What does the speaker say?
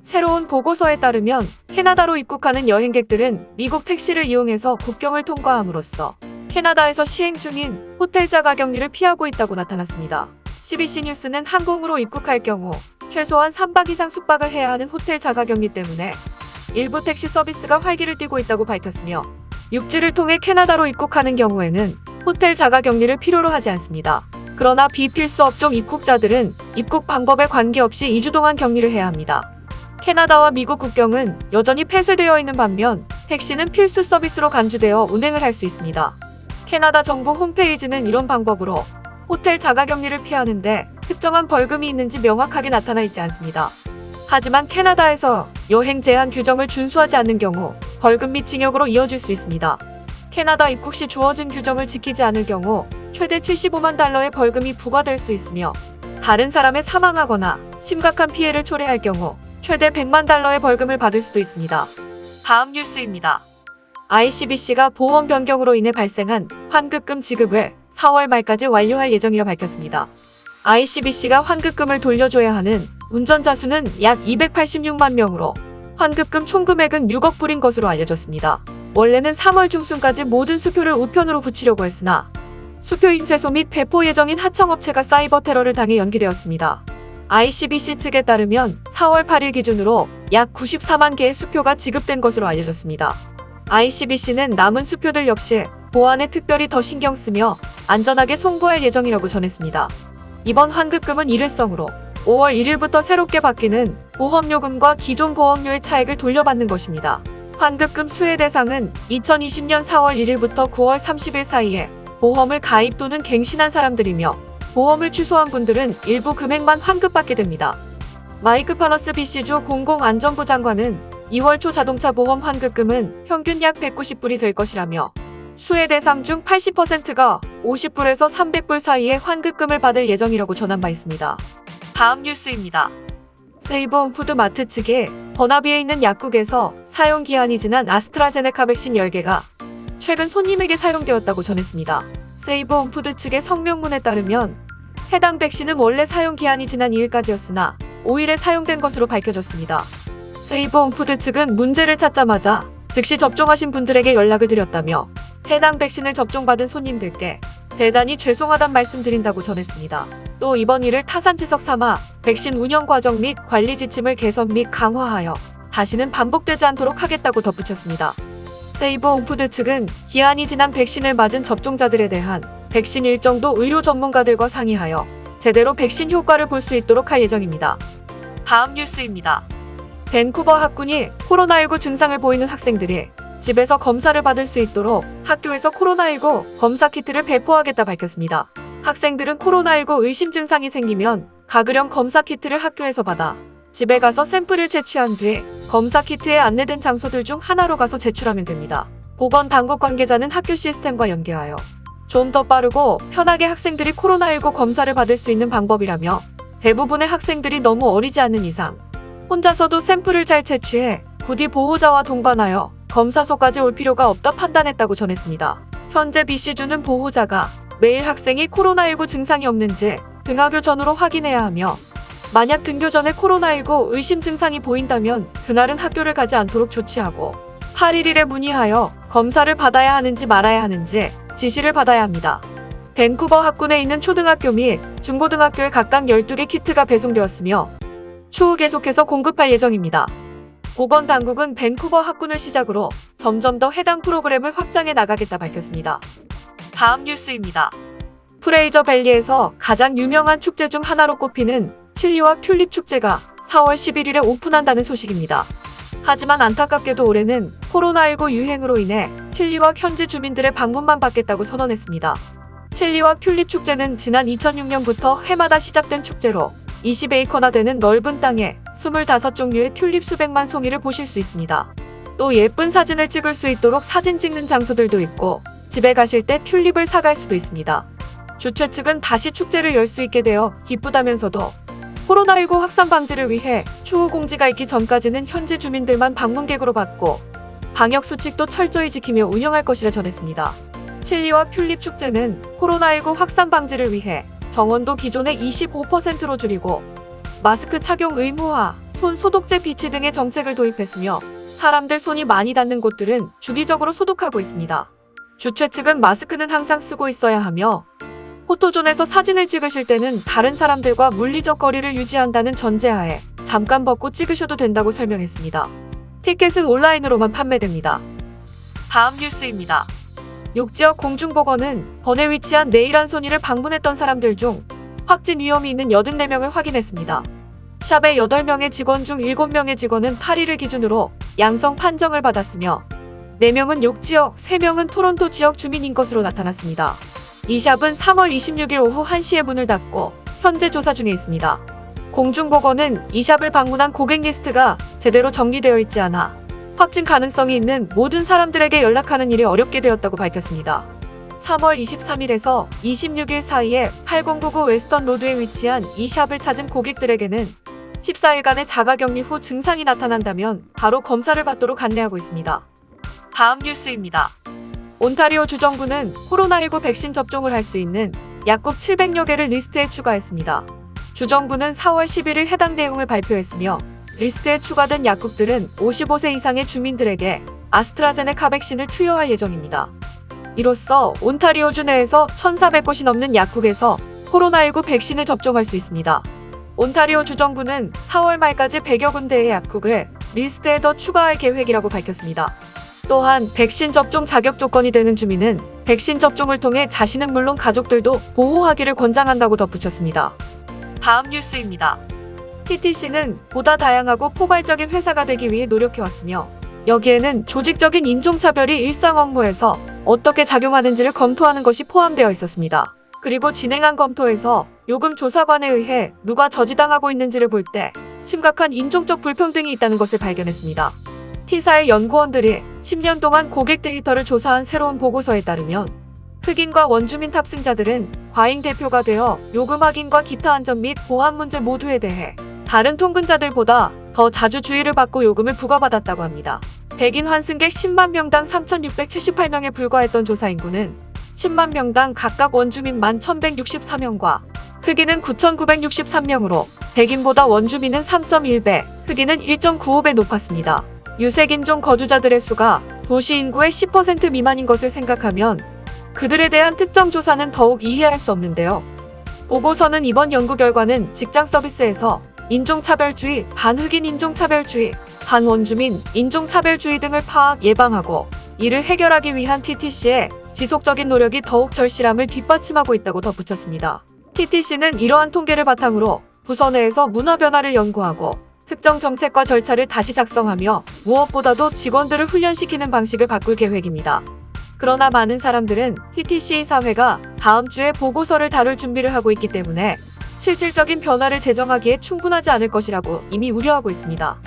새로운 보고서에 따르면 캐나다로 입국하는 여행객들은 미국 택시를 이용해서 국경을 통과함으로써 캐나다에서 시행 중인 호텔 자가격리를 피하고 있다고 나타났습니다. CBC 뉴스는 항공으로 입국할 경우 최소한 3박 이상 숙박을 해야 하는 호텔 자가격리 때문에 일부 택시 서비스가 활기를 띠고 있다고 밝혔으며 육지를 통해 캐나다로 입국하는 경우에는 호텔 자가격리를 필요로 하지 않습니다. 그러나 비필수 업종 입국자들은 입국 방법에 관계없이 2주 동안 격리를 해야 합니다. 캐나다와 미국 국경은 여전히 폐쇄되어 있는 반면 택시는 필수 서비스로 간주되어 운행을 할 수 있습니다. 캐나다 정부 홈페이지는 이런 방법으로 호텔 자가격리를 피하는데 특정한 벌금이 있는지 명확하게 나타나 있지 않습니다. 하지만 캐나다에서 여행 제한 규정을 준수하지 않는 경우 벌금 및 징역으로 이어질 수 있습니다. 캐나다 입국 시 주어진 규정을 지키지 않을 경우 최대 75만 달러의 벌금이 부과될 수 있으며 다른 사람의 사망하거나 심각한 피해를 초래할 경우 최대 100만 달러의 벌금을 받을 수도 있습니다. 다음 뉴스입니다. ICBC가 보험 변경으로 인해 발생한 환급금 지급을 4월 말까지 완료할 예정이라 밝혔습니다. ICBC가 환급금을 돌려줘야 하는 운전자 수는 약 286만 명으로 환급금 총 금액은 6억 불인 것으로 알려졌습니다. 원래는 3월 중순까지 모든 수표를 우편으로 붙이려고 했으나 수표인 취소 및 배포 예정인 하청업체가 사이버 테러를 당해 연기되었습니다. ICBC 측에 따르면 4월 8일 기준으로 약 94만 개의 수표가 지급된 것으로 알려졌습니다. ICBC는 남은 수표들 역시 보안에 특별히 더 신경 쓰며 안전하게 송부할 예정이라고 전했습니다. 이번 환급금은 일회성으로 5월 1일부터 새롭게 바뀌는 보험요금과 기존 보험료의 차액을 돌려받는 것입니다. 환급금 수혜 대상은 2020년 4월 1일부터 9월 30일 사이에 보험을 가입 또는 갱신한 사람들이며 보험을 취소한 분들은 일부 금액만 환급받게 됩니다. 마이크 파너스 BC주 공공안전부 장관은 2월 초 자동차 보험 환급금은 평균 약 190불이 될 것이라며 수혜 대상 중 80%가 50불에서 300불 사이의 환급금을 받을 예정이라고 전한 바 있습니다. 다음 뉴스입니다. 세이버홈푸드 마트 측에 버나비에 있는 약국에서 사용기한이 지난 아스트라제네카 백신 10개가 최근 손님에게 사용되었다고 전했습니다. 세이버홈푸드 측의 성명문에 따르면 해당 백신은 원래 사용기한이 지난 2일까지였으나 5일에 사용된 것으로 밝혀졌습니다. 세이버홈푸드 측은 문제를 찾자마자 즉시 접종하신 분들에게 연락을 드렸다며 해당 백신을 접종받은 손님들께 대단히 죄송하단 말씀드린다고 전했습니다. 또 이번 일을 타산지석 삼아 백신 운영 과정 및 관리 지침을 개선 및 강화하여 다시는 반복되지 않도록 하겠다고 덧붙였습니다. 세이버홈푸드 측은 기한이 지난 백신을 맞은 접종자들에 대한 백신 일정도 의료 전문가들과 상의하여 제대로 백신 효과를 볼 수 있도록 할 예정입니다. 다음 뉴스입니다. 밴쿠버 학군이 코로나19 증상을 보이는 학생들이 집에서 검사를 받을 수 있도록 학교에서 코로나19 검사 키트를 배포하겠다 밝혔습니다. 학생들은 코로나19 의심 증상이 생기면 가급령 검사 키트를 학교에서 받아 집에 가서 샘플을 채취한 뒤 검사 키트에 안내된 장소들 중 하나로 가서 제출하면 됩니다. 보건당국 관계자는 학교 시스템과 연계하여 좀 더 빠르고 편하게 학생들이 코로나19 검사를 받을 수 있는 방법이라며 대부분의 학생들이 너무 어리지 않는 이상 혼자서도 샘플을 잘 채취해 부디 보호자와 동반하여 검사소까지 올 필요가 없다 판단했다고 전했습니다. 현재 BC주는 보호자가 매일 학생이 코로나19 증상이 없는지 등하교 전후로 확인해야 하며 만약 등교 전에 코로나19 의심 증상이 보인다면 그날은 학교를 가지 않도록 조치하고 8일 일에 문의하여 검사를 받아야 하는지 말아야 하는지 지시를 받아야 합니다. 밴쿠버 학군에 있는 초등학교 및 중고등학교에 각각 12개 키트가 배송되었으며 추후 계속해서 공급할 예정입니다. 보건당국은 밴쿠버 학군을 시작으로 점점 더 해당 프로그램을 확장해 나가겠다 밝혔습니다. 다음 뉴스입니다. 프레이저 밸리에서 가장 유명한 축제 중 하나로 꼽히는 칠리왁 튤립 축제가 4월 11일에 오픈한다는 소식입니다. 하지만 안타깝게도 올해는 코로나19 유행으로 인해 칠리왁 현지 주민들의 방문만 받겠다고 선언했습니다. 칠리왁 튤립 축제는 지난 2006년부터 해마다 시작된 축제로 20에이커나 되는 넓은 땅에 25종류의 튤립 수백만 송이를 보실 수 있습니다. 또 예쁜 사진을 찍을 수 있도록 사진 찍는 장소들도 있고 집에 가실 때 튤립을 사갈 수도 있습니다. 주최 측은 다시 축제를 열 수 있게 되어 기쁘다면서도 코로나19 확산 방지를 위해 추후 공지가 있기 전까지는 현지 주민들만 방문객으로 받고 방역 수칙도 철저히 지키며 운영할 것이라 전했습니다. 칠리왁 튤립 축제는 코로나19 확산 방지를 위해 정원도 기존의 25%로 줄이고 마스크 착용 의무화, 손 소독제 비치 등의 정책을 도입했으며 사람들 손이 많이 닿는 곳들은 주기적으로 소독하고 있습니다. 주최 측은 마스크는 항상 쓰고 있어야 하며 포토존에서 사진을 찍으실 때는 다른 사람들과 물리적 거리를 유지한다는 전제하에 잠깐 벗고 찍으셔도 된다고 설명했습니다. 티켓은 온라인으로만 판매됩니다. 다음 뉴스입니다. 욕지역 공중보건은 번에 위치한 네일 한 손이를 방문했던 사람들 중 확진 위험이 있는 84명을 확인했습니다. 샵의 8명의 직원 중 7명의 직원은 8일을 기준으로 양성 판정을 받았으며 4명은 욕지역, 3명은 토론토 지역 주민인 것으로 나타났습니다. 이 샵은 3월 26일 오후 1시에 문을 닫고 현재 조사 중에 있습니다. 공중보건은 이 샵을 방문한 고객 리스트가 제대로 정리되어 있지 않아 확진 가능성이 있는 모든 사람들에게 연락하는 일이 어렵게 되었다고 밝혔습니다. 3월 23일에서 26일 사이에 8099 웨스턴 로드에 위치한 이 샵을 찾은 고객들에게는 14일간의 자가격리 후 증상이 나타난다면 바로 검사를 받도록 안내하고 있습니다. 다음 뉴스입니다. 온타리오 주정부는 코로나19 백신 접종을 할 수 있는 약국 700여 개를 리스트에 추가했습니다. 주정부는 4월 11일 해당 내용을 발표했으며 리스트에 추가된 약국들은 55세 이상의 주민들에게 아스트라제네카 백신을 투여할 예정입니다. 이로써 온타리오주 내에서 1,400곳이 넘는 약국에서 코로나19 백신을 접종할 수 있습니다. 온타리오 주정부는 4월 말까지 100여 군데의 약국을 리스트에 더 추가할 계획이라고 밝혔습니다. 또한 백신 접종 자격 조건이 되는 주민은 백신 접종을 통해 자신은 물론 가족들도 보호하기를 권장한다고 덧붙였습니다. 다음 뉴스입니다. TTC는 보다 다양하고 포괄적인 회사가 되기 위해 노력해왔으며 여기에는 조직적인 인종차별이 일상 업무에서 어떻게 작용하는지를 검토하는 것이 포함되어 있었습니다. 그리고 진행한 검토에서 요금 조사관에 의해 누가 저지당하고 있는지를 볼 때 심각한 인종적 불평등이 있다는 것을 발견했습니다. T사의 연구원들이 10년 동안 고객 데이터를 조사한 새로운 보고서에 따르면 흑인과 원주민 탑승자들은 과잉 대표가 되어 요금 확인과 기타 안전 및 보안 문제 모두에 대해 다른 통근자들보다 더 자주 주의를 받고 요금을 부과받았다고 합니다. 백인 환승객 10만 명당 3,678명에 불과했던 조사 인구는 10만 명당 각각 원주민 11,164명과 흑인은 9,963명으로 백인보다 원주민은 3.1배, 흑인은 1.95배 높았습니다. 유색인종 거주자들의 수가 도시 인구의 10% 미만인 것을 생각하면 그들에 대한 특정 조사는 더욱 이해할 수 없는데요. 보고서는 이번 연구 결과는 직장 서비스에서 인종차별주의, 반흑인 인종차별주의, 반원주민 인종차별주의 등을 파악, 예방하고 이를 해결하기 위한 TTC의 지속적인 노력이 더욱 절실함을 뒷받침하고 있다고 덧붙였습니다. TTC는 이러한 통계를 바탕으로 부서 내에서 문화 변화를 연구하고 특정 정책과 절차를 다시 작성하며 무엇보다도 직원들을 훈련시키는 방식을 바꿀 계획입니다. 그러나 많은 사람들은 TTC 사회가 다음 주에 보고서를 다룰 준비를 하고 있기 때문에 실질적인 변화를 제정하기에 충분하지 않을 것이라고 이미 우려하고 있습니다.